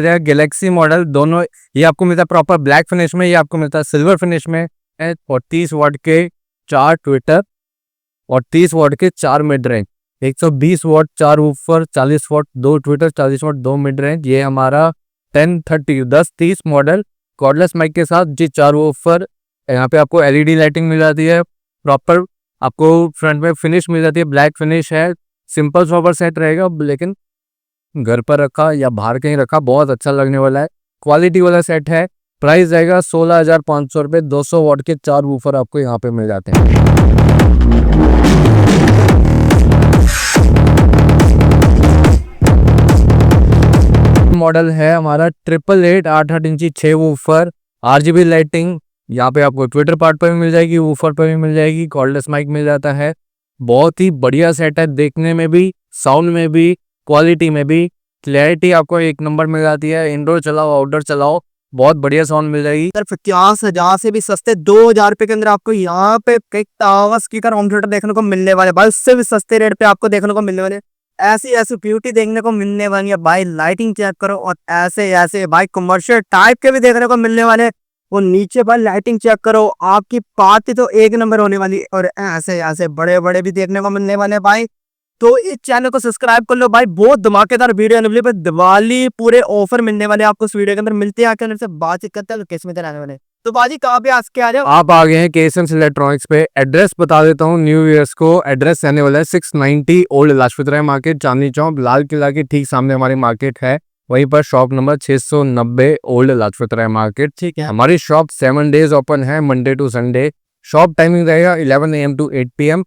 Galaxy model दोनों ये आपको मिलता है प्रॉपर ब्लैक फिनिश में, ये आपको मिलता है सिल्वर फिनिश में और 30 वाट के 4 ट्विटर और 30 वाट के 4 मिड रेंज, 120 वाट 4 ऊपर, 40 वाट 2 ट्विटर, 40 वाट 2 मिड रेंज। ये हमारा 1030 मॉडल कॉर्डलेस माइक के साथ जी 4 ऊपर। यहाँ पे आपको एलईडी लाइटिंग मिल जाती है, प्रॉपर आपको फ्रंट में फिनिश मिल जाती है, ब्लैक फिनिश है। सिंपल सोबर सेट रहेगा, लेकिन घर पर रखा या बाहर कहीं रखा बहुत अच्छा लगने वाला है। क्वालिटी वाला सेट है। प्राइस रहेगा 16,500 रुपये। 200 वाट के 4 वूफर आपको यहाँ पे मिल जाते हैं। मॉडल है हमारा 888 8 इंची 6 वूफर, RGB लाइटिंग। यहाँ पे आपको ट्विटर पार्ट पर भी मिल जाएगी, वूफर पर भी मिल जाएगी, कॉर्डलेस माइक मिल जाता है। बहुत ही बढ़िया सेट है, देखने में भी, साउंड में भी, क्वालिटी में भी। क्लैरिटी आपको एक नंबर मिल जाती है। इंडोर चलाओ आउटडोर चलाओ बहुत बढ़िया साउंड मिल जाएगी। 50,000 से भी सस्ते 2,000 रुपए के अंदर आपको यहाँ पे कई टावर स्पीकर होम थिएटर देखने को मिलने वाले भाई, उससे भी सस्ते रेट पे आपको देखने को मिलने वाले। ऐसी ऐसी ब्यूटी देखने को मिलने वाली है भाई, लाइटिंग चेक करो। और ऐसे ऐसे भाई कमर्शियल टाइप के भी देखने को मिलने वाले। वो नीचे भाई लाइटिंग चेक करो, आपकी पार्टी तो एक नंबर होने वाली। और ऐसे ऐसे बड़े बड़े भी देखने को मिलने वाले भाई। तो इस चैनल को सब्सक्राइब कर लो भाई, बहुत धमाकेदार वीडियो आने वाली है। दिवाली पूरे ऑफर मिलने वाले आपको इस वीडियो के अंदर। मिलते हैं आके से बातचीत करते हैं लोकेशन में आने वाले। तो बाजी कहाँ पे आज के आ जाओ। आप आ गए हैं केएसएम इलेक्ट्रॉनिक्स पे। एड्रेस बता देता हूँ न्यू ईयर्स को। एड्रेस रहने वाला है 690 ओल्ड लाजपत राय मार्केट, चांदनी चौक, लाल किला के ठीक सामने हमारी मार्केट है। वहीं पर shop number 690 old Lajpat Rai market. ठीक है। हमारी शॉप 7 डेज ओपन है, Monday to Sunday. Shop timing रहेगा 11 AM to 8 PM।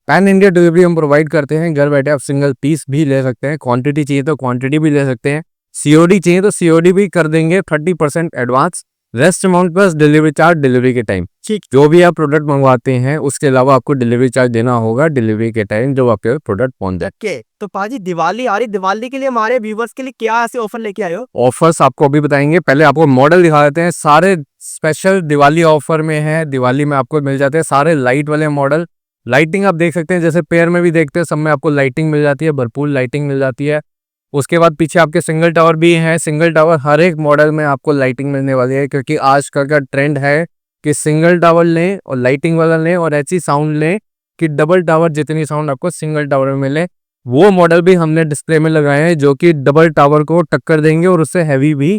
Pan India delivery हम प्रोवाइड करते हैं। घर बैठे आप सिंगल पीस भी ले सकते हैं, क्वांटिटी चाहिए तो क्वांटिटी भी ले सकते हैं, सीओडी चाहिए तो सीओडी भी कर देंगे 30% advance. Rest amount plus delivery charge delivery के टाइम। ठीक। जो भी आप प्रोडक्ट मंगवाते हैं उसके अलावा आपको डिलीवरी चार्ज देना होगा डिलीवरी के टाइम जब आपके प्रोडक्ट पहुंच जाए। ओके, तो पाजी दिवाली आ रही, दिवाली के लिए हमारे व्यूवर्स के लिए क्या ऐसे ऑफर लेके आए हो? ऑफर्स आपको अभी बताएंगे, पहले आपको मॉडल दिखा देते हैं। सारे स्पेशल दिवाली ऑफर में है। दिवाली में आपको मिल जाते हैं सारे लाइट वाले मॉडल। लाइटिंग आप देख सकते हैं, जैसे पेयर में भी देखते हैं, सब में आपको लाइटिंग मिल जाती है, भरपूर लाइटिंग मिल जाती है। उसके बाद पीछे आपके सिंगल टावर भी है। सिंगल टावर हर एक मॉडल में आपको लाइटिंग मिलने वाली है, क्योंकि आजकल का ट्रेंड है कि सिंगल टावर लें और लाइटिंग वाला लें और ऐसी साउंड लें कि डबल टावर जितनी साउंड आपको सिंगल टावर में मिले। वो मॉडल भी हमने डिस्प्ले में लगाए हैं जो कि डबल टावर को टक्कर देंगे और उससे हैवी भी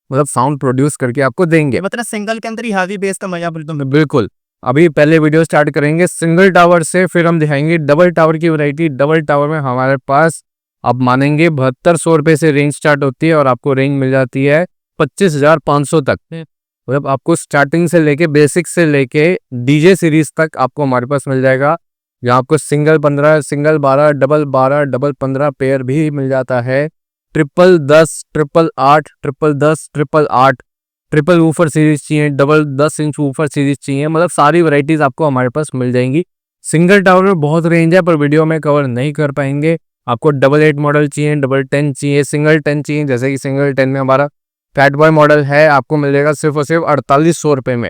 मतलब साउंड प्रोड्यूस करके आपको देंगे। मतलब सिंगल के अंदर ही हैवी बेस का मजा बिल्कुल। अभी पहले वीडियो स्टार्ट करेंगे सिंगल टावर से, फिर हम दिखाएंगे डबल टावर की वैरायटी। डबल टावर में हमारे पास आप मानेंगे 7200 रुपये से रेंज स्टार्ट होती है और आपको रेंज मिल जाती है 25,500 तक। मतलब आपको स्टार्टिंग से लेके बेसिक से लेके डीजे सीरीज तक आपको हमारे पास मिल जाएगा। यहाँ आपको single 15, single 12, double 12, double 15 pair भी मिल जाता है। 1010, 888, 1010, 888, ट्रिपल वूफर सीरीज चाहिए, डबल 10 इंच वूफर सीरीज चाहिए, मतलब सारी वैरायटीज आपको हमारे पास मिल जाएंगी। सिंगल टावर में बहुत रेंज है पर वीडियो में कवर नहीं कर पाएंगे। आपको 88 मॉडल चाहिए, डबल 10 चाहिए, सिंगल 10 चाहिए, जैसे कि सिंगल 10 में हमारा फैट बॉय मॉडल है, आपको मिल जाएगा सिर्फ और सिर्फ 4800 रुपये में।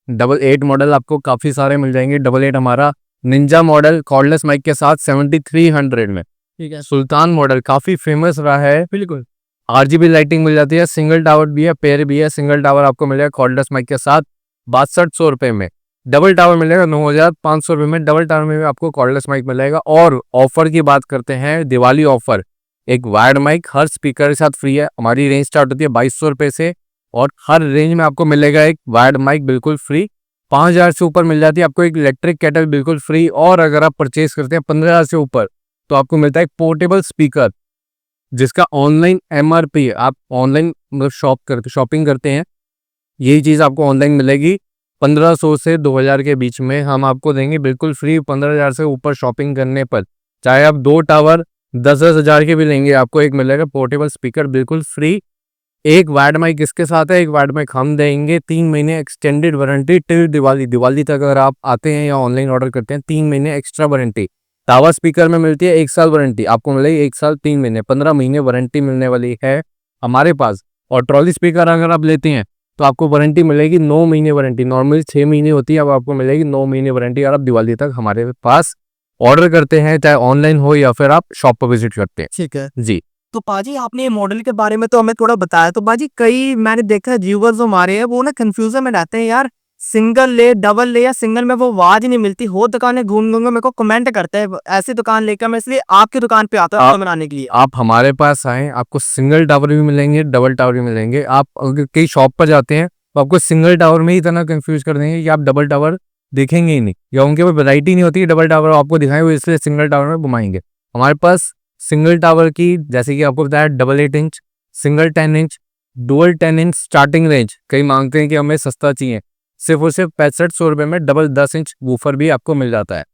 डबल 8 मॉडल आपको काफ़ी सारे मिल जाएंगे। डबल 8 हमारा निंजा मॉडल कॉर्डलेस माइक के साथ 7300 में। ठीक है। सुल्तान मॉडल काफ़ी फेमस रहा है। बिल्कुल। RGB लाइटिंग मिल जाती है। सिंगल टावर भी है, पेयर भी है। सिंगल टावर आपको मिलेगा कॉर्डलेस माइक के साथ 6200 रुपये में। डबल टावर मिलेगा 9500 रुपये में। डबल टावर में भी आपको कॉर्डलेस माइक मिलेगा। और ऑफर की बात करते हैं, दिवाली ऑफर, एक वायर्ड माइक हर स्पीकर के साथ फ्री है। हमारी रेंज स्टार्ट होती है 2200 रुपये से और हर रेंज में आपको मिलेगा एक वायर्ड माइक बिल्कुल फ्री। 5000 से ऊपर मिल जाती है आपको एक इलेक्ट्रिक केटल बिल्कुल फ्री। और अगर आप परचेज करते हैं 15000 से ऊपर तो आपको मिलता है एक पोर्टेबल स्पीकर जिसका ऑनलाइन MRP, आप ऑनलाइन मतलब शॉपिंग करते हैं, यही चीज़ आपको ऑनलाइन मिलेगी 1500 से 2000 के बीच में हम आपको देंगे बिल्कुल फ्री। 15000 से ऊपर शॉपिंग करने पर चाहे आप 2 टावर 10-10 हज़ार के भी लेंगे, आपको एक मिलेगा पोर्टेबल स्पीकर बिल्कुल फ्री। एक वायर्ड माइक इसके साथ है, एक वायर्ड माइक हम देंगे। 3 महीने एक्सटेंडेड वारंटी टिल दिवाली तक। अगर आप आते हैं या ऑनलाइन ऑर्डर करते हैं 3 महीने एक्स्ट्रा वारंटी। टावर स्पीकर में मिलती है 1 साल वारंटी, आपको मिलेगी 1 साल 3 महीने 15 महीने वारंटी मिलने वाली है हमारे पास। और ट्रॉली स्पीकर अगर आप लेते हैं तो आपको वारंटी मिलेगी 9 महीने वारंटी। नॉर्मली 6 महीने होती है, अब आपको मिलेगी 9 महीने वारंटी अगर आप दिवाली तक हमारे पास ऑर्डर करते हैं, चाहे ऑनलाइन हो या फिर आप शॉप पर विजिट करते हैं। ठीक है जी। तो पाजी आपने ये मॉडल के बारे में तो हमें थोड़ा बताया, तो पाजी कई मैंने देखा है व्यूअर्स जो हमारे हैं वो ना कंफ्यूजन में रहते हैं यार, सिंगल ले डबल ले या सिंगल में वो आवाज ही नहीं मिलती हो, दुकानें घूम घूम के मेरे को कमेंट करते हैं ऐसी दुकान लेकर, मैं इसलिए आपकी दुकान पे आता हूँ आप आपको बनाने के लिए। आप हमारे पास आए, आपको सिंगल टावर भी मिलेंगे, डबल टावर भी मिलेंगे। आप अगर कई शॉप पर जाते हैं तो आपको सिंगल टावर में ही इतना कंफ्यूज कर देंगे कि आप डबल टावर देखेंगे ही नहीं, या उनके पास वैरायटी नहीं होती डबल टावर आपको दिखाएं, वो इसलिए सिंगल टावर में घुमाएंगे। हमारे पास सिंगल टावर की, जैसे कि आपको बताया, double 8 inch, single 10 inch, dual 10 inch starting range. कई मांगते हैं कि हमें सस्ता चाहिए, सिर्फ और सिर्फ 6500 रुपये में डबल 10 इंच वूफर भी आपको मिल जाता है।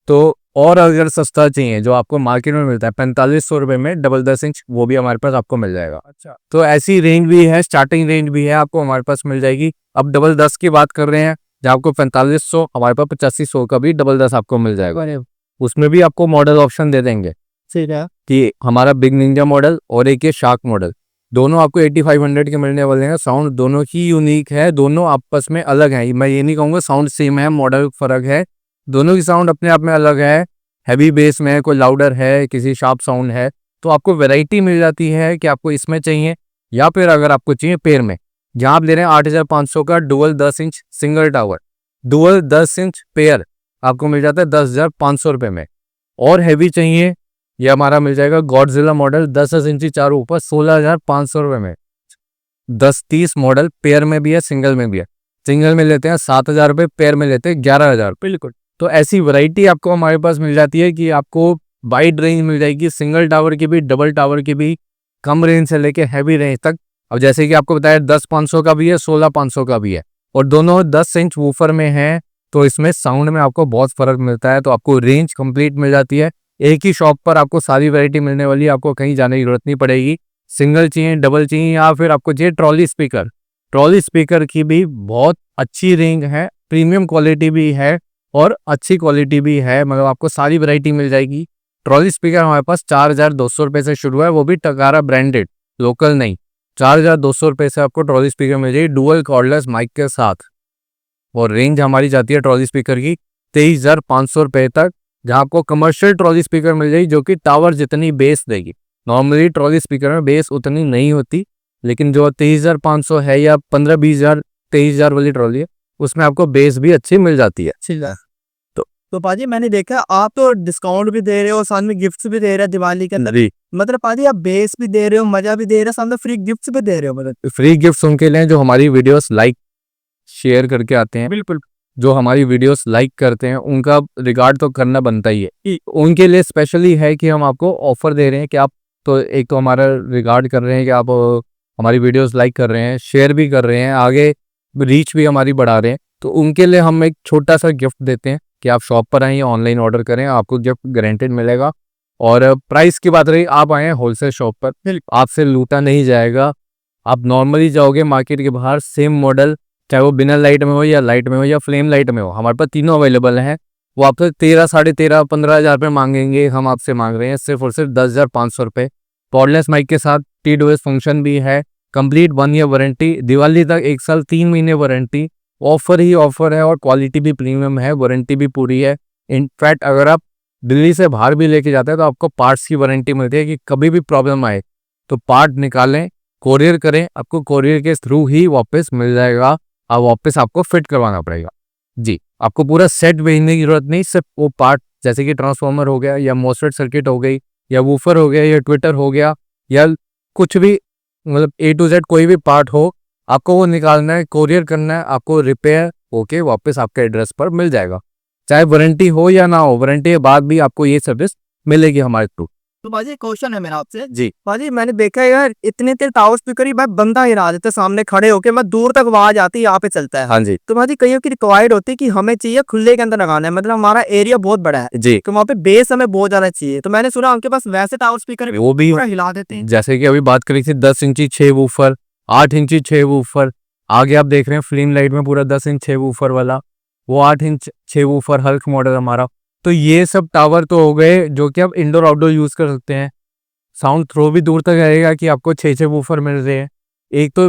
तो और अगर सस्ता चाहिए जो आपको मार्केट में मिलता है 4500 रुपये में डबल 10 इंच, वो भी हमारे पास आपको मिल जाएगा। अच्छा, तो ऐसी रेंज भी है, स्टार्टिंग रेंज भी है, आपको हमारे पास मिल जाएगी। अब डबल 10 की बात कर रहे हैं जहाँ आपको 4500, हमारे पास 8500 का भी डबल 10 आपको मिल जाएगा। उसमें भी आपको मॉडल ऑप्शन दे देंगे ठीक है। कि हमारा बिग निंजा मॉडल और एक ये शार्क मॉडल, दोनों आपको 8500 के मिलने वाले हैं। साउंड दोनों की यूनिक है, दोनों आपस में अलग है। मैं ये नहीं कहूँगा साउंड सेम है, मॉडल फर्क है, दोनों की साउंड अपने आप में अलग है। हैवी बेस में है, कोई लाउडर है, किसी शार्प साउंड है, तो आपको वैरायटी मिल जाती है कि आपको इसमें चाहिए, या फिर अगर आपको चाहिए पेयर में, जहाँ आप ले रहे हैं 8500 का dual 10 inch single tower, dual 10 inch pair आपको मिल जाता है 10,500 रुपये में। और हैवी चाहिए, ये हमारा मिल जाएगा गॉडजिला मॉडल 10 इंची चारों ऊपर 16,500 रुपये में। 10-30 मॉडल पेयर में भी है, सिंगल में भी है। सिंगल में लेते हैं 7,000 रुपये, पेयर में लेते हैं 11,000। बिल्कुल, तो ऐसी वैरायटी आपको हमारे पास मिल जाती है कि आपको वाइड रेंज मिल जाएगी, सिंगल टावर की भी, डबल टावर की भी, कम रेंज से लेके हैवी रेंज तक। अब जैसे कि आपको बताया 10,500 का भी है, 16,500 का भी है, और दोनों 10 इंच वूफर में है, तो इसमें साउंड में आपको बहुत फर्क मिलता है। तो आपको रेंज कंप्लीट मिल जाती है, एक ही शॉप पर आपको सारी वैरायटी मिलने वाली है, आपको कहीं जाने की जरूरत नहीं पड़ेगी। सिंगल चाहिए, डबल चाहिए, या फिर आपको चाहिए ट्रॉली स्पीकर, ट्रॉली स्पीकर की भी बहुत अच्छी रेंज है, प्रीमियम क्वालिटी भी है और अच्छी क्वालिटी भी है, मतलब आपको सारी वैरायटी मिल जाएगी। ट्रॉली स्पीकर हमारे पास 4,200 रुपये से शुरू है, वो भी टकारा ब्रांडेड, लोकल नहीं। 4,200 रुपये से आपको ट्रॉली स्पीकर मिल जाएगी डुअल कॉर्डलेस माइक के साथ। और रेंज हमारी जाती है ट्रॉली स्पीकर की 23,500 रुपये तक, जहाँ आपको कमर्शियल ट्रॉली स्पीकर मिल जाएगी जो कि टावर जितनी बेस देगी। नॉर्मली ट्रॉली स्पीकर में बेस उतनी नहीं होती, लेकिन जो 23,500 है या 15-20,000 23,000 वाली ट्रॉली है, उसमें आपको बेस भी अच्छी मिल जाती है। ठीक है। तो पाजी मैंने देखा आप तो डिस्काउंट भी दे रहे हो, साथ में गिफ्ट्स भी दे रहे हो दिवाली के अंदर, जी, मतलब पाजी आप बेस भी दे रहे हो, मजा भी दे रहे हो, साथ में फ्री गिफ्ट्स भी दे रहे हो, मतलब। फ्री गिफ्ट उनके लिए जो हमारी वीडियोस लाइक शेयर करके आते हैं। बिल्कुल, जो हमारी वीडियोस लाइक करते हैं उनका रिगार्ड तो करना बनता ही है। उनके लिए स्पेशली है कि हम आपको ऑफर दे रहे हैं कि आप, तो एक तो हमारा रिगार्ड कर रहे हैं कि आप हमारी वीडियोस लाइक कर रहे हैं, शेयर भी कर रहे हैं, आगे रीच भी हमारी बढ़ा रहे हैं, तो उनके लिए हम एक छोटा सा गिफ्ट देते हैं कि आप शॉप पर आएँ, ऑनलाइन ऑर्डर करें, आपको गिफ्ट गारंटेड मिलेगा। और प्राइस की बात रही, आप आए होलसेल शॉप पर, आपसे लूटा नहीं जाएगा। आप नॉर्मली जाओगे मार्केट के बाहर, सेम मॉडल चाहे वो बिना लाइट में हो या लाइट में हो या फ्लेम लाइट में हो, हमारे पास तीनों अवेलेबल हैं, वो आपसे 13, 13.5, 15,000 रुपये मांगेंगे, हम आपसे मांग रहे हैं सिर्फ और सिर्फ 10,500 रुपये। कॉर्डलेस माइक के साथ TWS फंक्शन भी है, कंप्लीट 1 ईयर वारंटी, दिवाली तक 1 साल 3 महीने वारंटी, ऑफर ही ऑफर है, और क्वालिटी भी प्रीमियम है, वारंटी भी पूरी है। इनफैक्ट अगर आप दिल्ली से बाहर भी लेके जाते हैं तो आपको पार्ट्स की वारंटी मिलती है कि कभी भी प्रॉब्लम आए तो पार्ट निकालें, कोरियर करें, आपको कोरियर के थ्रू ही वापस मिल जाएगा, अब वापस आपको फिट करवाना पड़ेगा। जी, आपको पूरा सेट भेजने की जरूरत नहीं, सिर्फ वो पार्ट, जैसे कि ट्रांसफार्मर हो गया या मोसफेट सर्किट हो गई या वूफर हो गया या ट्विटर हो गया या कुछ भी, मतलब A to Z कोई भी पार्ट हो, आपको वो निकालना है, कोरियर करना है, आपको रिपेयर होके वापस आपके एड्रेस पर मिल जाएगा, चाहे वारंटी हो या ना हो, वारंटी के बाद भी आपको ये सर्विस मिलेगी हमारे थ्रू। तो पाजी क्वेश्चन है मेरा आपसे, जी, पाजी मैंने देखा है यार इतने टावर स्पीकर ही भाई बंदा हिला देते सामने खड़े होके, मैं दूर तक आवाज आती है, यहाँ पे चलता है। हाँ जी, तो पाजी कईयों की रिक्वायर्ड होती है कि हमें चाहिए खुले के अंदर लगाना है, मतलब हमारा एरिया बहुत बड़ा है, जी, तो वहाँ पे बेस हमें बहुत ज्यादा चाहिए, तो मैंने सुना उनके पास वैसे टावर स्पीकर वो भी पूरा हिला देते हैं। जैसे कि अभी बात करी थी 10 इंची 6 वूफर, 8 इंची 6 वूफर, आगे आप देख रहे हैं फ्लेम लाइट में पूरा 10 इंच 6 वूफर वाला, वो 8 इंच 6 वूफर हल्क मॉडल हमारा। तो ये सब टावर तो हो गए जो कि आप इंडोर आउटडोर यूज कर सकते हैं, साउंड थ्रो भी दूर तक आएगा कि आपको 6 वूफर मिल रहे हैं। एक तो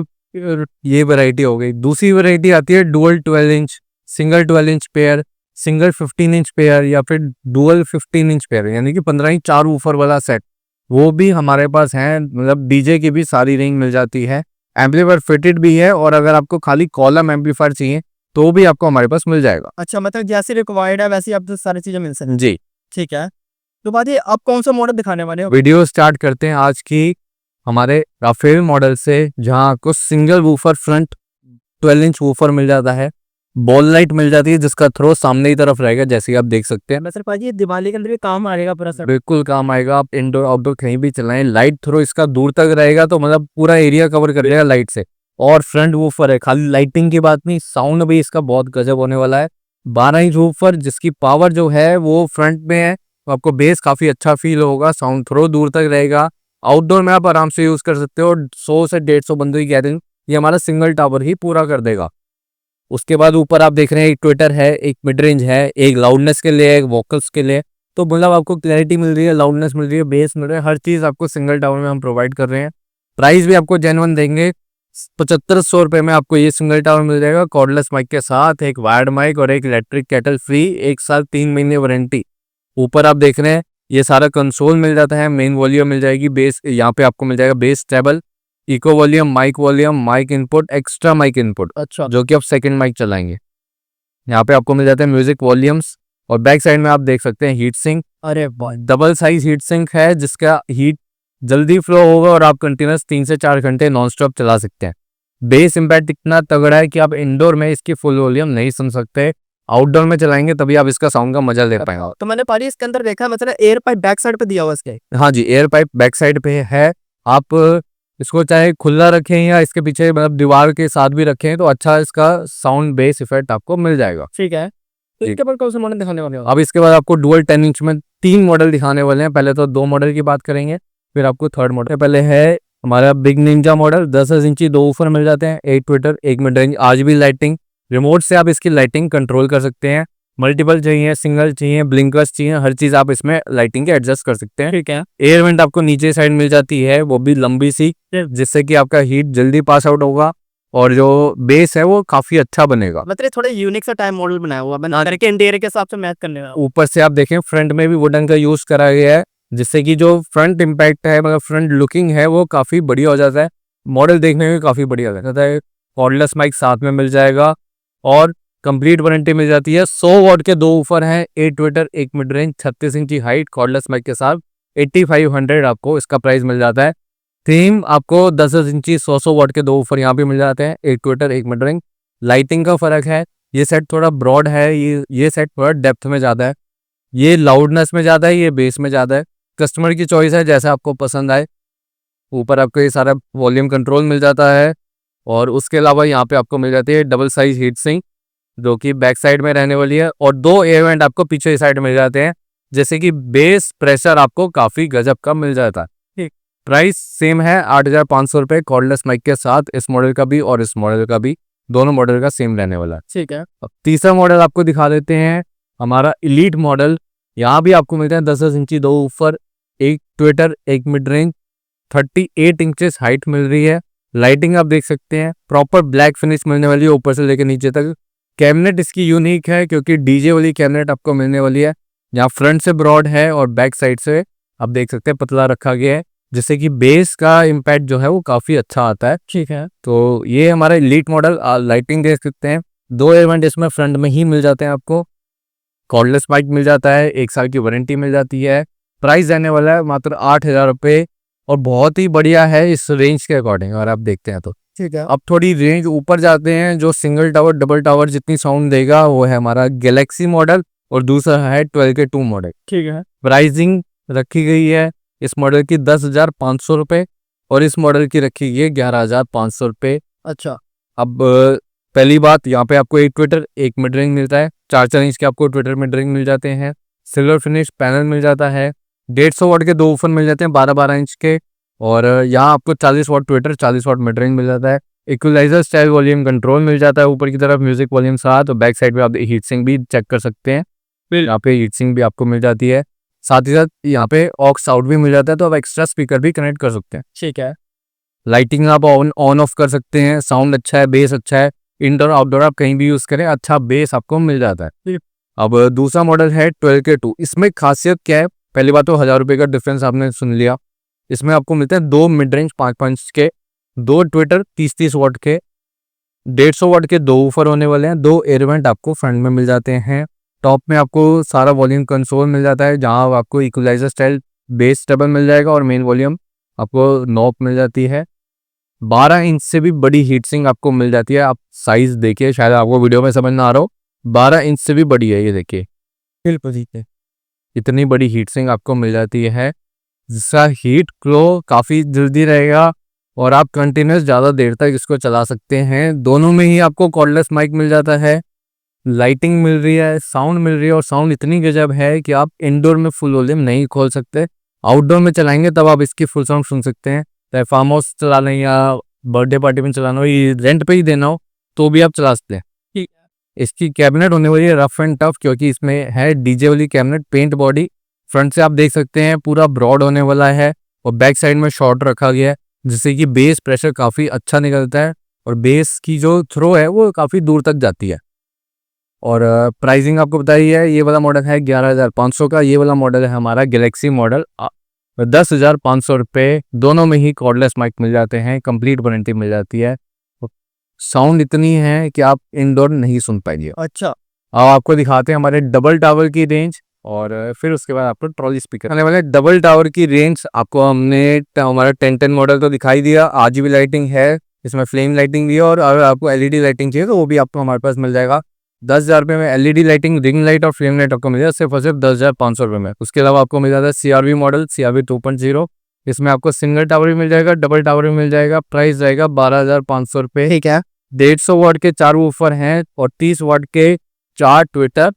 ये वैरायटी हो गई। दूसरी वैरायटी आती है dual 12 inch, single 12 inch pair, single 15 inch pair, या फिर डुअल 15 इंच पेयर, यानी कि 15 इंच 4 वूफर वाला सेट। वो भी हमारे पास हैं, मतलब डीजे की भी सारी रेंज मिल जाती है, एम्पलीफायर फिटेड भी है, और अगर आपको खाली कॉलम एम्पलीफायर चाहिए तो भी आपको हमारे पास मिल जाएगा। अच्छा, मतलब जैसी रिक्वायर्ड है वैसी आपको सारी चीजें मिल सकती हैं। जी, ठीक है, तो बात ये आप कौन सा मॉडल दिखाने वाले हो? वीडियो स्टार्ट करते हैं आज की हमारे राफेल मॉडल से, जहां आपको single woofer front 12 inch woofer मिल जाता है, बॉल लाइट मिल जाती है जिसका थ्रो सामने की तरफ रहेगा, जैसे कि आप देख सकते हैं। वैसे पाजी ये दिवाली के अंदर भी काम आएगा पूरा सर? बिल्कुल काम आएगा, आप इंडोर आउटडोर कहीं भी चलाएं, लाइट थ्रो इसका दूर तक रहेगा, तो मतलब पूरा एरिया कवर कर लेगा लाइट से। और फ्रंट वूफर है, खाली लाइटिंग की बात नहीं, साउंड भी इसका बहुत गजब होने वाला है। 12 इंच वूफर जिसकी पावर जो है वो फ्रंट में है, तो आपको बेस काफी अच्छा फील होगा, साउंड थ्रो दूर तक रहेगा। आउटडोर में आप आराम से यूज कर सकते हो, 100 से 150 बंदों की गैदरिंग ये हमारा सिंगल टावर ही पूरा कर देगा। उसके बाद ऊपर आप देख रहे हैं एक ट्विटर है, एक मिड रेंज है, एक लाउडनेस के लिए, एक वोकल्स के लिए, तो मतलब आपको क्लैरिटी मिल रही है, लाउडनेस मिल रही है, बेस मिल रहा है, हर चीज़ आपको सिंगल टावर में हम प्रोवाइड कर रहे हैं। प्राइस भी आपको जेन्युइन देंगे, 7500 रुपये में आपको ये सिंगल टावर मिल जाएगा, कॉर्डलेस माइक के साथ, एक वायर्ड माइक और एक इलेक्ट्रिक केटल फ्री, 1 साल 3 महीने वारंटी। ऊपर आप देख रहे हैं ये सारा कंसोल मिल जाता है, मेन वॉल्यूम मिल जाएगी, बेस यहाँ पे आपको मिल जाएगा, bass treble, echo volume, mic input, extra mic input, अच्छा, जो कि आप सेकंड माइक चलाएंगे। यहाँ पे आपको मिल जाते हैं म्यूजिक वॉल्यूम्स, और बैक साइड में आप देख सकते हैं हीट सिंक, अरे भाई डबल साइज हीट सिंक है जिसका हीट जल्दी फ्लो होगा और आप कंटिन्यूस 3 से 4 घंटे नॉन स्टॉप चला सकते हैं। बेस इम्पैक्ट इतना तगड़ा है कि आप इंडोर में इसकी फुल वॉल्यूम नहीं सुन सकते, आउटडोर में चलाएंगे तभी आप इसका साउंड का मजा ले पाएंगे। तो मैंने पाजी इसके अंदर देखा है, मतलब एयर पाइप बैक साइड पे दिया हुआ इसके। हाँ जी, एयर पाइप बैक साइड पे है, आप इसको चाहे खुला रखें या इसके पीछे मतलब दीवार के साथ भी रखें तो अच्छा इसका साउंड बेस इफेक्ट आपको मिल जाएगा। ठीक है, तो जी। इसके बाद कौन सा मॉडल दिखाने वाले हो? अब इसके बाद आपको डुअल 10 इंच में 3 मॉडल दिखाने वाले हैं, पहले तो 2 मॉडल की बात करेंगे, फिर आपको थर्ड मॉडल। पहले है हमारा बिग निंजा मॉडल, 10 इंची 2 ऊपर मिल जाते हैं, एक ट्विटर एक मिड रेंज, आज भी लाइटिंग, रिमोट से आप इसकी लाइटिंग कंट्रोल कर सकते हैं, मल्टीपल चाहिए, सिंगल चाहिए, ब्लिंकर्स चाहिए, हर चीज आप इसमें लाइटिंग के एडजस्ट कर सकते हैं। ठीक है, एयर वेंट आपको नीचे साइड मिल जाती है, वो भी लंबी सी, जिससे कि आपका हीट जल्दी पास आउट होगा, और जो बेस है वो काफी अच्छा बनेगा। मतलब ये थोड़ा यूनिक सा टाइम मॉडल बनाया हुआ है करके इंटीरियर के हिसाब से मैच करने वाला। ऊपर से आप देखें फ्रंट में भी वुडन का यूज करा गया है, जिससे कि जो फ्रंट इम्पैक्ट है, मतलब फ्रंट लुकिंग है, वो काफी बढ़िया हो जाता है, मॉडल देखने में भी काफी बढ़िया लगता है। कॉर्डलेस माइक साथ में मिल जाएगा, और कंप्लीट वारंटी मिल जाती है। 100 वॉट के 2 ऊपर हैं, 8 ट्विटर एक मिड रेंज, 36 इंची हाइट, कॉर्डलेस माइक के साथ 8500 आपको इसका प्राइस मिल जाता है। थीम आपको 10 इंची 100 वॉट के 2 ऊपर यहाँ पे मिल जाते हैं, एक ट्विटर एक मिड रेंज। लाइटिंग का फर्क है, ये सेट थोड़ा ब्रॉड है, ये सेट थोड़ा डेप्थ में ज़्यादा है, ये लाउडनेस में ज़्यादा है, ये बेस में ज़्यादा है, कस्टमर की चॉइस है जैसा आपको पसंद आए। ऊपर आपको ये सारा वॉल्यूम कंट्रोल मिल जाता है, और उसके अलावा यहाँ पे आपको मिल जाती है डबल साइज हीट सिंक, जो कि बैक साइड में रहने वाली है, और 2 एयर वेंट आपको पीछे साइड मिल जाते हैं, जैसे कि बेस प्रेशर आपको काफ़ी गजब का मिल जाता है। ठीक, प्राइस सेम है 8500 रुपये कॉर्डलेस माइक के साथ, इस मॉडल का भी और इस मॉडल का भी, दोनों मॉडल का सेम रहने वाला है। ठीक है, अब तीसरा मॉडल आपको दिखा देते हैं, हमारा इलीट मॉडल। यहाँ भी आपको मिलते हैं 10 इंची 2 ऊपर, एक ट्विटर एक मिड रेंज, 38 इंचेस हाइट मिल रही है। लाइटिंग आप देख सकते हैं, प्रॉपर ब्लैक फिनिश मिलने वाली है ऊपर से लेकर नीचे तक। कैबिनेट इसकी यूनिक है क्योंकि डीजे वाली कैबिनेट आपको मिलने वाली है, यहाँ फ्रंट से ब्रॉड है और बैक साइड से आप देख सकते हैं पतला रखा गया है, जिससे कि बेस का इम्पैक्ट जो है वो काफ़ी अच्छा आता है। ठीक है, तो ये हमारा लीड मॉडल, लाइटिंग देख सकते हैं, 2 एलिमेंट इसमें फ्रंट में ही मिल जाते हैं आपको, कॉर्डलेस माइक मिल जाता है, 1 साल की वारंटी मिल जाती है। प्राइस रहने वाला है मात्र 8000 रुपये, और बहुत ही बढ़िया है इस रेंज के अकॉर्डिंग अगर आप देखते हैं तो। ठीक है, अब थोड़ी रेंज ऊपर जाते हैं, जो सिंगल टावर डबल टावर जितनी साउंड देगा वो है हमारा गैलेक्सी मॉडल, और दूसरा है 12 के 2 मॉडल। ठीक है, प्राइसिंग रखी गई है इस मॉडल की 10,500 रुपये, और इस मॉडल की रखी गई है 11,500 रुपये। अच्छा, अब पहली बात, यहाँ पे आपको एक ट्विटर एक मिड रेंज मिलता है, 4 इंच के आपको ट्विटर मिड रेंज मिल जाते हैं, सिल्वर फिनिश पैनल मिल जाता है, 150 वाट के 2 ऊपर मिल जाते हैं 12 इंच के, और यहाँ आपको 40 वाट ट्विटर 40 वाट मिड रेंज मिल जाता है। इक्वलाइजर स्टाइल वॉल्यूम कंट्रोल मिल जाता है ऊपर की तरफ, म्यूजिक वॉल्यूम साथ, और बैक साइड पे आप हीट सिंक भी चेक कर सकते हैं, फिर यहाँ पे हीट सिंक भी आपको मिल जाती है। साथ ही साथ यहाँ पे ऑक्स आउट भी मिल जाता है, तो आप एक्स्ट्रा स्पीकर भी कनेक्ट कर सकते हैं। ठीक है, लाइटिंग आप ऑन ऑफ कर सकते हैं, साउंड अच्छा है, बेस अच्छा है, इंडोर आउटडोर आप कहीं भी यूज करें अच्छा बेस आपको मिल जाता है। अब दूसरा मॉडल है 12 के 2, इसमें खासियत क्या है, पहली बात तो 1000 रुपये का डिफरेंस आपने सुन लिया, इसमें आपको मिलते हैं 2 मिड रेंज 5.5 के, 2 ट्विटर 30-30 वाट के, 150 वाट के 2 ऊपर होने वाले हैं, 2 एयर वेंट आपको फ्रंट में मिल जाते हैं। टॉप में आपको सारा वॉल्यूम कंसोल मिल जाता है, जहां आपको इक्वलाइजर स्टाइल बेस ट्रबल मिल जाएगा और मेन वॉल्यूम आपको नॉब मिल जाती है। 12 इंच से भी बड़ी हीट सिंक आपको मिल जाती है। आप साइज देखिए, शायद आपको वीडियो में समझ ना आ रहा हो, 12 इंच से भी बड़ी है, ये देखिए बिल्कुल ठीक है। इतनी बड़ी हीट सिंक आपको मिल जाती है, जिसका हीट फ्लो काफ़ी जल्दी रहेगा और आप कंटिन्यूस ज़्यादा देर तक इसको चला सकते हैं। दोनों में ही आपको कॉर्डलेस माइक मिल जाता है, लाइटिंग मिल रही है, साउंड मिल रही है और साउंड इतनी गजब है कि आप इंडोर में फुल वॉल्यूम नहीं खोल सकते, आउटडोर में चलाएंगे तब आप इसकी फुल साउंड सुन सकते हैं। चाहे फार्म हाउस चला लें या बर्थडे पार्टी में चलाना हो, ये रेंट पे ही देना हो तो भी आप चला सकते हैं। ठीक इसकी कैबिनेट होने वाली है रफ एंड टफ, क्योंकि इसमें है डीजे वाली कैबिनेट। पेंट बॉडी फ्रंट से आप देख सकते हैं पूरा ब्रॉड होने वाला है और बैक साइड में शॉर्ट रखा गया है, जिससे कि बेस प्रेशर काफ़ी अच्छा निकलता है और बेस की जो थ्रो है वो काफ़ी दूर तक जाती है। और प्राइसिंग आपको बताई है, ये वाला मॉडल है 11,500 का, ये वाला मॉडल है हमारा गैलेक्सी मॉडल 10,500 रुपये। दोनों में ही कॉर्डलेस माइक मिल जाते हैं, कंप्लीट वारंटी मिल जाती है। साउंड इतनी है कि आप इंडोर नहीं सुन पाएंगे। अच्छा। अब आपको दिखाते हैं हमारे डबल टावर की रेंज और फिर उसके बाद आपको ट्रॉली स्पीकर आने वाले। डबल टावर की रेंज आपको हमने हमारा 1010 मॉडल तो दिखाई दिया, RGB लाइटिंग है, इसमें फ्लेम लाइटिंग भी है और अगर आपको LED लाइटिंग चाहिए तो वो भी आपको हमारे पास मिल जाएगा। 10,000 रुपये में LED लाइटिंग, रिंग लाइट और फ्लेम लाइट आपको मिल जाएगा सिर्फ और सिर्फ 10,500 रुपये में। उसके अलावा आपको मिल जाता है CRV मॉडल, CRV 2.0, इसमें आपको सिंगल टावर भी मिल जाएगा, डबल टावर भी मिल जाएगा। प्राइस जाएगा 12,500 रुपये। ठीक है। 150 वाट के 4 वूफर हैं और 30 वाट के 4 ट्विटर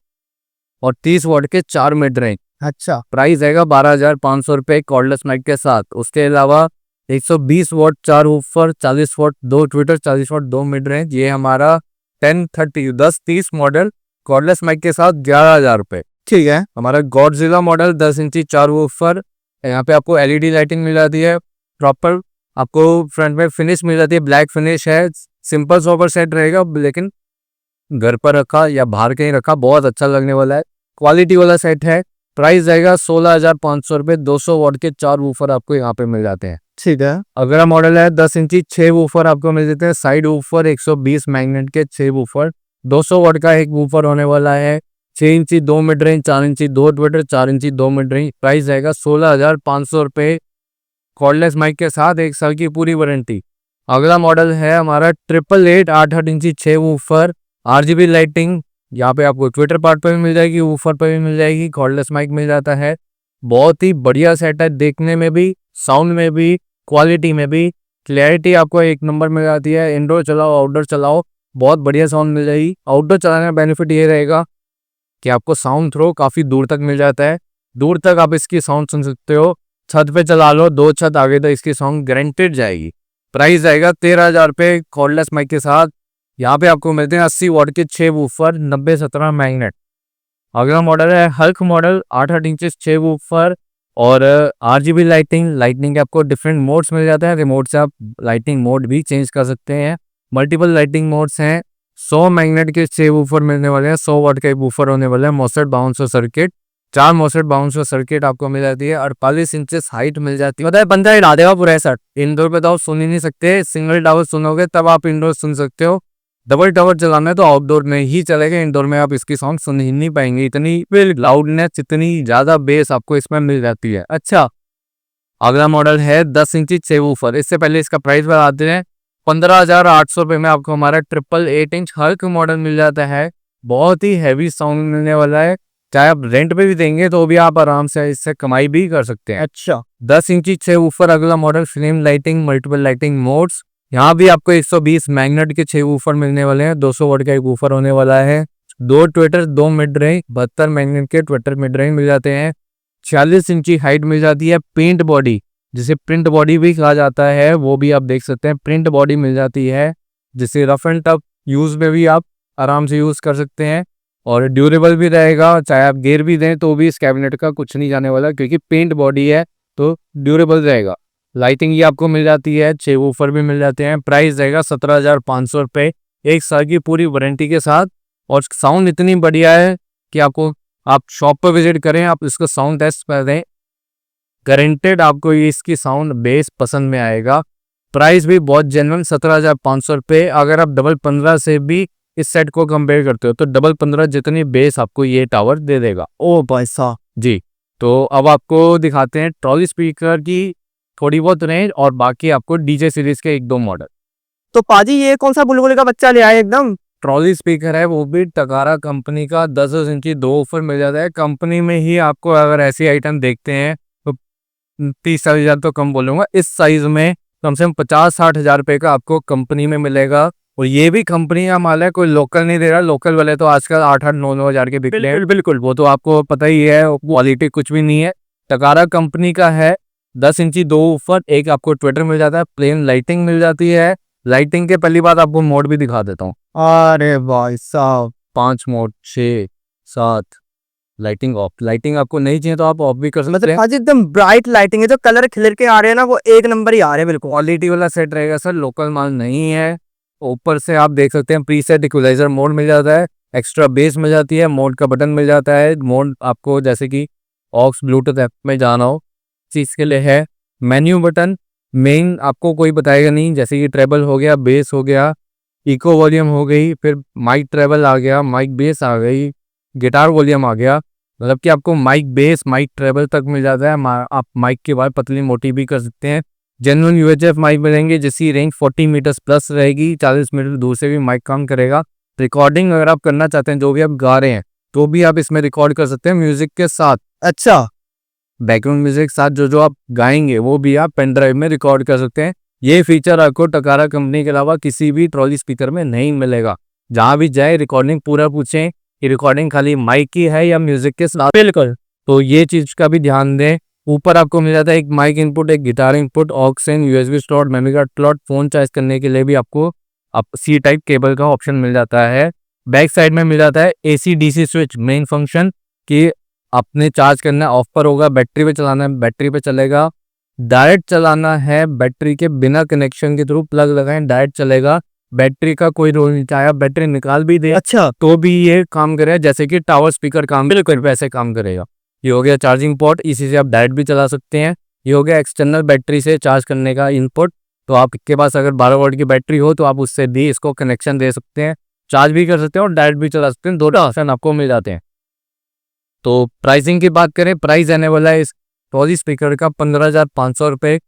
और 30 वाट के 4 मिड रेंज। अच्छा। प्राइस आएगा 12,500 रुपये कॉर्डलेस माइक के साथ। उसके अलावा 120 वाट 4 वूफर, 40 वाट 2 ट्विटर, 40 वाट 2 मिड रेंज, ये हमारा 1030 मॉडल कॉर्डलेस माइक के साथ 11,000 रुपये। ठीक है। हमारा गॉडजिला मॉडल 10 इंची 4 वूफर, यहाँ पे आपको LED लाइटिंग मिल जाती है, प्रॉपर आपको फ्रंट में फिनिश मिल जाती है, ब्लैक फिनिश है, सिंपल सोबर सेट रहेगा लेकिन घर पर रखा या बाहर कहीं रखा बहुत अच्छा लगने वाला है, क्वालिटी वाला सेट है। प्राइस जाएगा 16,500 रुपये। 200 वाट के 4 वूफर आपको यहाँ पे मिल जाते हैं। ठीक है। अगला मॉडल है 10 इंची 6 वूफर आपको मिल जाते हैं, साइड वूफर 120 मैग्नेट के 6 वूफर, 200 वाट का एक वूफर होने वाला है, 6 इंची 2 मिड रेंज, 4 इंची 2 ट्विटर, 4 इंची 2 मिड रेंज। प्राइस जाएगा 16,500 रुपये कॉर्डलेस माइक के साथ, 1 साल की पूरी वारंटी। अगला मॉडल है हमारा 888 8 इंची 6 वूफर, RGB लाइटिंग, यहाँ पे आपको ट्विटर पार्ट पे भी मिल जाएगी, वूफर पे भी मिल जाएगी, कॉर्डलेस माइक मिल जाता है। बहुत ही बढ़िया सेट है, देखने में भी, साउंड में भी, क्वालिटी में भी, क्लैरिटी आपको एक नंबर मिल जाती है। इंडोर चलाओ आउटडोर चलाओ बहुत बढ़िया साउंड मिल जाएगी। आउटडोर चलाने का बेनिफिट ये रहेगा कि आपको साउंड थ्रो काफ़ी दूर तक मिल जाता है, दूर तक आप इसकी साउंड सुन सकते हो। छत पे चला लो, 2 छत आगे तक इसकी साउंड गारंटेड जाएगी। प्राइस आएगा 13,000 रुपये कॉर्डलेस माइक के साथ। यहाँ पे आपको मिलते हैं 80 वाट के 6 वूफर, 90-17 मैग्नेट। अगला मॉडल है हल्क मॉडल 8 इंचेस 6 वूफर और RGB लाइटिंग के आपको डिफरेंट मोड्स मिल जाते हैं, रिमोट से आप लाइटिंग मोड भी चेंज कर सकते हैं। मल्टीपल लाइटिंग मोड्स हैं। 100 मैग्नेट के 6 वूफर मिलने वाले हैं, 100 वाट का एक वूफर होने वाला है, MOSFET bouncer circuit, 4 MOSFET bouncer circuit आपको मिल जाती है, 48 इंचेस हाइट मिल जाती है। बताए बंदा हिला देगा पूरा सर। इंडोर पे तो आप सुन ही नहीं सकते, सिंगल टावर सुनोगे तब आप इंडोर सुन सकते हो। डबल टावर चलाना है तो आउटडोर में ही चलेगा, इंडोर में आप इसकी साउंड सुन ही नहीं पाएंगे, इतनी लाउडनेस, इतनी ज्यादा बेस आपको इसमें मिल जाती है। अच्छा, अगला मॉडल है 10 इंची 6 वूफर। इससे पहले इसका प्राइस बताते हैं, 15,800 रुपये में आपको हमारा 888 इंच हल्क मॉडल मिल जाता है। बहुत ही हैवी साउंड मिलने वाला है, चाहे आप रेंट पे भी देंगे तो भी आप आराम से इससे कमाई भी कर सकते हैं। अच्छा। 10 इंची 6 वूफर। अगला model flame lighting, multiple lighting modes, यहाँ भी आपको 120 मैग्नेट के 6 वूफर मिलने वाले हैं, 200 वाट का एक वूफर होने वाला है, 2 ट्विटर 2 मिड रेंज, 72 मैग्नेट के ट्विटर मिड रेंज मिल जाते हैं, 46 इंची हाइट मिल जाती है। पेंट बॉडी, जिसे प्रिंट बॉडी भी कहा जाता है, वो भी आप देख सकते हैं, प्रिंट बॉडी मिल जाती है, जिसे रफ एंड टफ यूज में भी आप आराम से यूज कर सकते हैं और ड्यूरेबल भी रहेगा। चाहे आप गेयर भी दें तो भी इस कैबिनेट का कुछ नहीं जाने वाला, क्योंकि पेंट बॉडी है तो ड्यूरेबल रहेगा। लाइटिंग ये आपको मिल जाती है, 6 वूफर भी मिल जाते हैं। प्राइस रहेगा 17,500 रुपये 1 साल की पूरी वारंटी के साथ। और साउंड इतनी बढ़िया है कि आप शॉप पर विजिट करें, आप इसका साउंड टेस्ट कर दें, गारंटेड आपको ये इसकी साउंड बेस पसंद में आएगा। प्राइस भी बहुत जेन्युइन 17,500 रुपये। अगर आप डबल 15 से भी इस सेट को कंपेयर करते हो तो डबल 15 जितनी बेस आपको ये टावर दे देगा। ओ भाई साहब, जी, तो अब आपको दिखाते हैं ट्रॉली स्पीकर की थोड़ी बहुत रेंज और बाकी आपको डीजे सीरीज के 1-2 मॉडल। तो पाजी ये कौन सा बुलबुल का बच्चा ले आए एकदम? ट्रॉली स्पीकर है, वो भी टकारा कंपनी का 10 इंची 2 ऊपर मिल जाता है। कंपनी में ही आपको अगर ऐसी आइटम देखते हैं तो 30-40 तो कम बोलूँगा, इस साइज में कम से कम 50-60 हज़ार रुपये का आपको कंपनी में मिलेगा। और ये भी कंपनी का माल है, कोई लोकल नहीं दे रहा। लोकल वाले तो आजकल 8-8, 9-9 हज़ार के बिक रहे हैं। बिल्कुल, वो तो आपको पता ही है, क्वालिटी कुछ भी नहीं है। टकारा कंपनी का है, 10 इंची 2 ऊपर। एक आपको ट्विटर मिल जाता है, प्लेन लाइटिंग मिल जाती है। लाइटिंग के पहली बात आपको मोड भी दिखा देता हूँ। अरे भाई साहब, 5 मोड, 6, 7, लाइटिंग ऑफ। लाइटिंग आपको नहीं चाहिए तो आप ऑफ भी कर सकते मतलब हैं। पाजी एकदम ब्राइट लाइटिंग है, जो कलर खिलर के आ रहे हैं ना वो एक नंबर ही आ रहे हैं बिल्कुल। क्वालिटी वाला सेट रहेगा सर, लोकल माल नहीं है। ऊपर से आप देख सकते हैं प्रीसेट इक्वलाइजर मोड मिल जाता है, एक्स्ट्रा बेस मिल जाती है, मोड का बटन मिल जाता है। मोड आपको जैसे कि ऑक्स ब्लूटूथ ऐप में जाना हो चीज़ के लिए है। मेन्यू बटन मेन आपको कोई बताएगा नहीं, जैसे कि ट्रेबल हो गया, बेस हो गया, इको वॉल्यूम हो गई, फिर माइक ट्रेबल आ गया, माइक बेस आ गई, गिटार वॉल्यूम आ गया। मतलब कि आपको माइक बेस, माइक ट्रेबल तक मिल जाता है। आप माइक की आवाज़ पतली मोटी भी कर सकते हैं। जेन्युइन यूएचएफ माइक मिलेंगे जिसकी रेंज 40 मीटर्स प्लस रहेगी, 40 मीटर दूर से भी माइक काम करेगा। रिकॉर्डिंग अगर आप करना चाहते हैं, जो भी आप गा रहे हैं तो भी आप इसमें रिकॉर्ड कर सकते हैं म्यूजिक के साथ। अच्छा, बैकग्राउंड म्यूजिक के साथ जो आप गाएंगे वो भी आप पेन ड्राइव में रिकॉर्ड कर सकते हैं। ये फीचर आपको टकारा कंपनी के अलावा किसी भी ट्रॉली स्पीकर में नहीं मिलेगा। जहाँ भी जाए रिकॉर्डिंग पूरा पूछें कि रिकॉर्डिंग खाली माइक की है या म्यूजिक के साथ। बिल्कुल, तो ये चीज़ का भी ध्यान दें। ऊपर आपको मिल जाता है एक माइक इनपुट, एक guitar input, aux in, USB slot, memory card slot. Phone charge करने के लिए भी आपको सी टाइप केबल का ऑप्शन मिल जाता है। बैक साइड में मिल जाता है AC DC switch, main function कि आपने चार्ज करना है ऑफ पर होगा, बैटरी पे चलाना है बैटरी पे चलेगा, डायरेक्ट चलाना है बैटरी के बिना कनेक्शन के थ्रू प्लग लगाएं डायरेक्ट चलेगा। बैटरी का कोई रोल नहीं, चाहे आप बैटरी निकाल भी दे अच्छा, तो भी ये काम करेगा जैसे कि टावर स्पीकर काम बिल्कुल वैसे काम करेगा। ये हो गया चार्जिंग पोर्ट, इसी से आप डायरेक्ट भी चला सकते हैं। ये हो गया एक्सटर्नल बैटरी से चार्ज करने का इनपुट, तो आपके पास अगर 12 वोल्ट की बैटरी हो तो आप उससे भी इसको कनेक्शन दे सकते हैं, चार्ज भी कर सकते हैं और डायरेक्ट भी चला सकते हैं। 2 ऑप्शन आपको मिल जाते हैं। तो प्राइसिंग की बात करें, प्राइस आने वाला है इस ट्रॉली स्पीकर का 15,500 रुपये।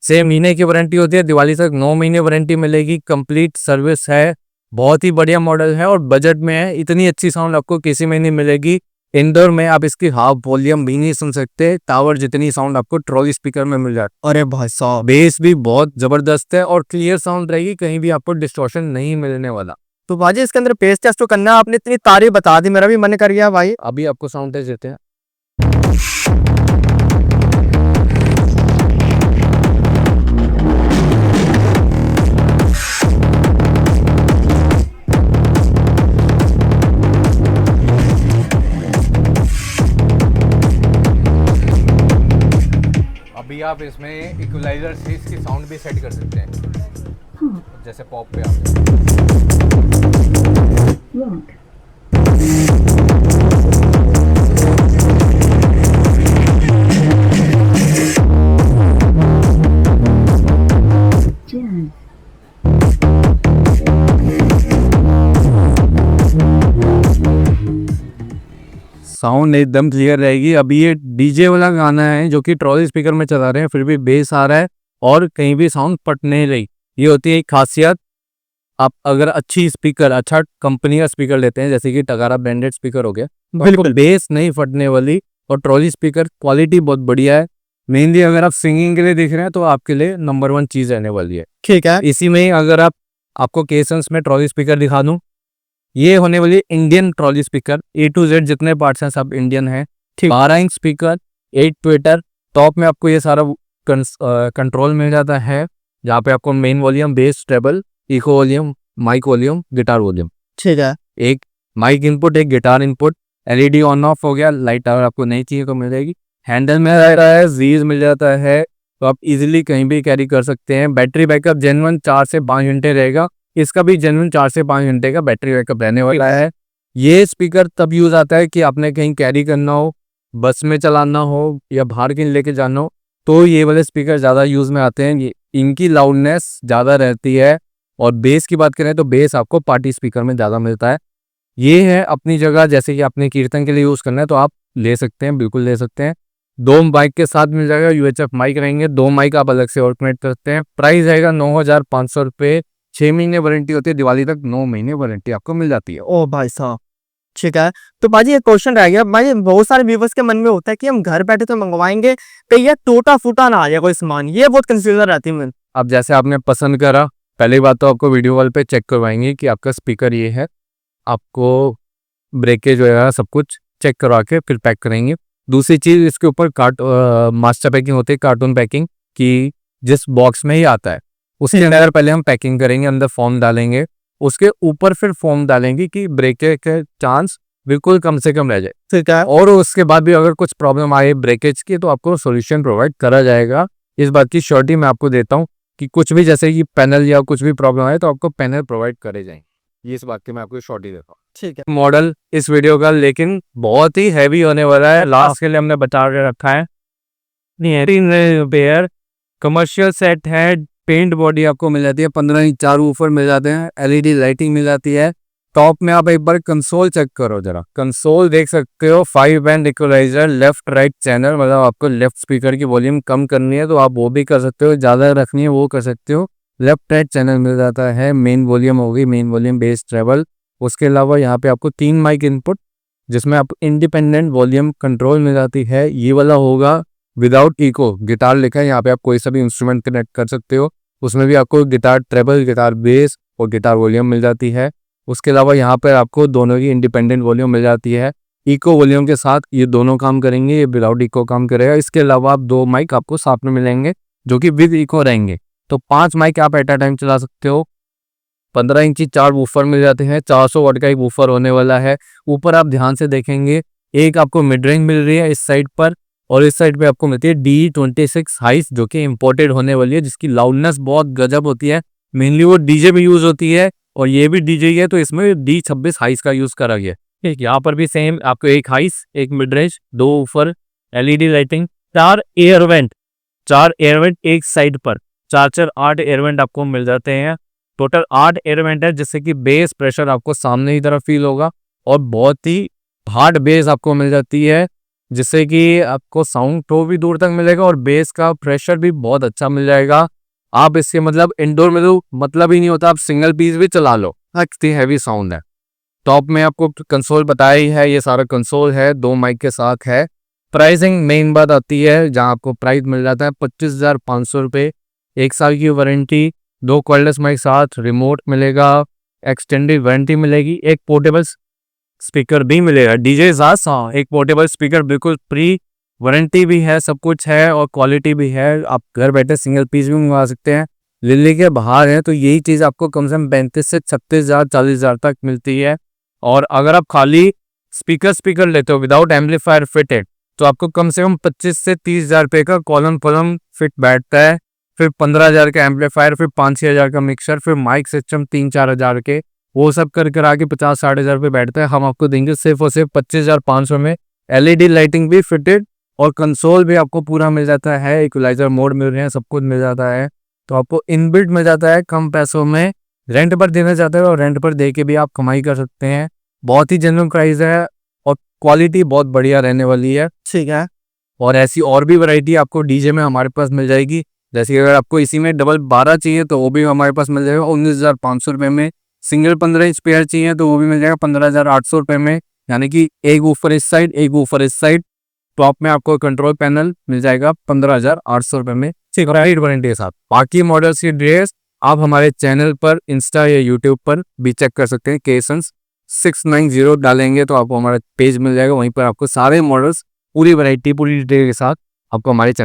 6 महीने की वारंटी होती है, दिवाली तक 9 महीने वारंटी मिलेगी, कंप्लीट सर्विस है, बहुत ही बढ़िया मॉडल है और बजट में है। इतनी अच्छी साउंड आपको किसी में नहीं मिलेगी। इंडोर में आप इसकी हाफ वॉल्यूम भी नहीं सुन सकते, टावर जितनी साउंड आपको ट्रॉली स्पीकर में मिल जाती अरे भाई साहब, है। बेस भी बहुत जबरदस्त है और क्लियर साउंड रहेगी, कहीं भी आपको डिस्टॉर्शन नहीं मिलने वाला। तो बाजी इसके अंदर पेस्ट टेस्ट तो करना है, आपने इतनी तारीफ बता दी, मेरा भी मन कर गया भाई। अभी आपको साउंड टेस्ट देते हैं। अभी आप इसमें इक्वलाइजर से इसकी साउंड भी सेट कर सकते हैं, जैसे पॉप पे आप साउंड एकदम क्लियर रहेगी। अभी ये डीजे वाला गाना है जो कि ट्रॉली स्पीकर में चला रहे हैं, फिर भी बेस आ रहा है और कहीं भी साउंड फट नहीं रही। ये होती है एक खासियत। आप अगर अच्छी स्पीकर, अच्छा कंपनी का स्पीकर लेते हैं, जैसे कि टगारा ब्रांडेड स्पीकर हो गया, बिल्कुल बेस नहीं फटने वाली और ट्रॉली स्पीकर क्वालिटी बहुत बढ़िया है। मेनली अगर आप सिंगिंग के लिए देख रहे हैं तो आपके लिए नंबर 1 चीज़ रहने वाली है। ठीक है, इसी में अगर आपको केसेंस में ट्रॉली स्पीकर दिखा दूं, ये होने वाली Indian trolley speaker, A to Z जितने पार्ट्स हैं सब इंडियन है। 12 इंच स्पीकर, 8 ट्विटर, टॉप में आपको ये सारा कंट्रोल मिल जाता है, जहाँ पे आपको main volume, bass, treble, echo volume, mic volume, guitar volume, ठीक है, एक माइक इनपुट, एक guitar input, LED on off हो गया, लाइट अगर आपको नहीं चाहिए तो मिल जाएगी। हैंडल में रह रहा है, जीज मिल जाता है, तो आप इजीली कहीं भी कैरी कर सकते हैं। बैटरी बैकअप जेन्युइन 4 से 5 घंटे रहेगा, इसका भी जेन्युइन 4 से 5 घंटे का बैटरी बैकअप रहने वाला है। ये स्पीकर तब यूज आता है कि आपने कहीं कैरी करना हो, बस में चलाना हो या बाहर कहीं लेके जाना हो तो ये वाले स्पीकर ज़्यादा यूज़ में आते हैं। इनकी लाउडनेस ज़्यादा रहती है। और बेस की बात करें तो बेस आपको पार्टी स्पीकर में ज़्यादा मिलता है। ये है अपनी जगह, जैसे कि आपने कीर्तन के लिए यूज़ करना है तो आप ले सकते हैं, बिल्कुल ले सकते हैं। 2 माइक के साथ मिल जाएगा, यूएचएफ माइक रहेंगे, 2 माइक आप अलग से और कनेक्ट करते हैं। प्राइस रहेगा 9,500 रुपये। 6 महीने वारंटी होती है, दिवाली तक 9 महीने वारंटी आपको मिल जाती है। ओ भाई साहब, ठीक है। तो भाजी एक क्वेश्चन रह गया भाई, बहुत सारे व्यूवर्स के मन में होता है कि हम घर बैठे तो मंगवाएंगे तो ये टूटा फूटा ना आ जाए कोई सामान, ये बहुत कंफ्यूजन रहती है। अब जैसे आपने पसंद करा, पहली बात तो आपको वीडियो कॉल पे चेक करवाएंगे कि आपका स्पीकर ये है, आपको ब्रेकेज वगैरह सब कुछ चेक करवा के फिर पैक करेंगे। दूसरी चीज़, इसके ऊपर मास्टर पैकिंग होती है, कार्टून पैकिंग की, जिस बॉक्स में ही आता है उसके अंदर पहले हम पैकिंग करेंगे, अंदर फॉर्म डालेंगे, उसके ऊपर फिर फॉर्म डालेंगे कि ब्रेकेज के चांस बिल्कुल कम से कम रह जाए, ठीक है। और उसके बाद भी अगर कुछ प्रॉब्लम आए ब्रेकेज की तो आपको सॉल्यूशन प्रोवाइड करा जाएगा। इस बात की श्योरिटी मैं आपको देता हूँ कि कुछ भी जैसे कि पैनल या कुछ भी प्रॉब्लम आए तो आपको पैनल प्रोवाइड करे जाएंगे। ये इस बात की मैं आपको श्योरिटी देता हूँ। ठीक है। मॉडल इस वीडियो का लेकिन बहुत ही हैवी होने वाला है, लास्ट के लिए हमने बता के रखा है। पेयर कमर्शियल सेट है, पेंट बॉडी आपको मिल जाती है, 15 इंच 4 वूफर मिल जाते हैं, एलईडी लाइटिंग मिल जाती है। टॉप में आप एक बार कंसोल चेक करो, जरा कंसोल देख सकते हो, 5 band equaliser, left right channel, मतलब आपको लेफ्ट स्पीकर की वॉल्यूम कम करनी है तो आप वो भी कर सकते हो, ज़्यादा रखनी है वो कर सकते हो। लेफ्ट राइट चैनल मिल जाता है, मेन वॉल्यूम होगी, मेन वॉल्यूम, बेस ट्रेबल। उसके अलावा यहाँ पे आपको 3 माइक इनपुट जिसमें आप इंडिपेंडेंट वॉल्यूम कंट्रोल मिल जाती है। ये वाला होगा विदाउट इको, गिटार लिखा है यहाँ पे, आप कोई सा भी इंस्ट्रूमेंट कनेक्ट कर सकते हो। उसमें भी आपको गिटार ट्रेबल, गिटार बेस और गिटार वॉल्यूम मिल जाती है। उसके अलावा यहाँ पर आपको दोनों की इंडिपेंडेंट वॉल्यूम मिल जाती है। इको वॉल्यूम के साथ ये दोनों काम करेंगे, ये विदाउट इको काम करेगा। इसके अलावा आप 2 माइक आपको साथ में मिलेंगे जो कि विद इको रहेंगे, तो 5 माइक आप एट अ टाइम चला सकते हो। 15 इंची 4 वूफर मिल जाते हैं, 400 वाट का एक वूफर होने वाला है। ऊपर आप ध्यान से देखेंगे, एक आपको मिड रेंज मिल रही है इस साइड पर, और इस साइड पे आपको मिलती है D26 हाइस जो कि इंपोर्टेड होने वाली है, जिसकी लाउडनेस बहुत गजब होती है। मेनली वो डीजे में यूज होती है और ये भी डीजे ही है, तो इसमें D26 हाइस का यूज करा गया है। ठीक, यहाँ पर भी सेम आपको एक हाइस, एक मिड रेंज, 2 ऊपर, एलईडी लाइटिंग, 4 एयर वेंट एक साइड पर, 8 एयर वेंट आपको मिल जाते हैं। टोटल 8 एयर वेंट है, जिससे कि बेस प्रेशर आपको सामने की तरफ फील होगा और बहुत ही हार्ड बेस आपको मिल जाती है, जिससे कि आपको साउंड तो भी दूर तक मिलेगा और बेस का प्रेशर भी बहुत अच्छा मिल जाएगा। आप इसके मतलब इंडोर में तो मतलब ही नहीं होता, आप सिंगल पीस भी चला लो, इतनी हैवी साउंड है। टॉप में आपको कंसोल बताया ही है, ये सारा कंसोल है, 2 माइक के साथ है। प्राइसिंग मेन बात आती है, जहां आपको प्राइस मिल जाता है 25,500 रुपये, 1 साल की वारंटी, 2 कॉर्डलेस माइक साथ, रिमोट मिलेगा, एक्सटेंडेड वारंटी मिलेगी, एक पोर्टेबल स्पीकर भी मिलेगा डीजे साथ। हाँ, एक पोर्टेबल स्पीकर बिल्कुल फ्री, वारंटी भी है, सब कुछ है और क्वालिटी भी है। आप घर बैठे सिंगल पीस भी मंगवा सकते हैं। दिल्ली के बाहर है तो यही चीज़ आपको कम से कम 35 से 36,000 40,000 तक मिलती है। और अगर आप खाली स्पीकर लेते हो विदाउट एम्पलीफायर फिटेड, तो आपको कम से कम 25 से 30,000 रुपये का कॉलम फिट बैठता है। फिर 15,000 का एम्पलीफायर, फिर 5-6 हज़ार का मिक्सर, फिर माइक सिस्टम 3-4 हज़ार के, वो सब कर आके 50-60 हज़ार रुपये बैठता है। हम आपको देंगे सिर्फ और सिर्फ 25,500 में। एलईडी लाइटिंग भी फिटेड और कंसोल भी आपको पूरा मिल जाता है, इक्वलाइजर मोड मिल रहे हैं, सब कुछ मिल जाता है। तो आपको इनबिल्ट मिल जाता है कम पैसों में। रेंट पर देना चाहते हो और रेंट पर दे के भी आप कमाई कर सकते हैं। बहुत ही जेन्युइन प्राइस है और क्वालिटी बहुत बढ़िया रहने वाली है। ठीक है। और ऐसी और भी वैरायटी आपको डीजे में हमारे पास मिल जाएगी, जैसे कि अगर आपको इसी में डबल 12 चाहिए तो वो भी हमारे पास मिल जाएगा 19,500 रुपये में। सिंगल 15 इंच पेयर चाहिए तो वो भी मिल जाएगा 15,800 रुपये में, यानी कि एक ऊपर इस साइड, एक ऊपर इस साइड। टॉप में आपको कंट्रोल पैनल मिल जाएगा 15,800 रुपये में, ठीक है, वारंटी के साथ। बाकी मॉडल्स की ड्रेस आप हमारे चैनल पर, इंस्टा या यूट्यूब पर भी चेक कर सकते हैं। केसंस 690 डालेंगे तो आपको हमारा पेज मिल जाएगा, वहीं पर आपको सारे मॉडल्स पूरी वैरायटी पूरी डिटेल के साथ आपको हमारे चैनल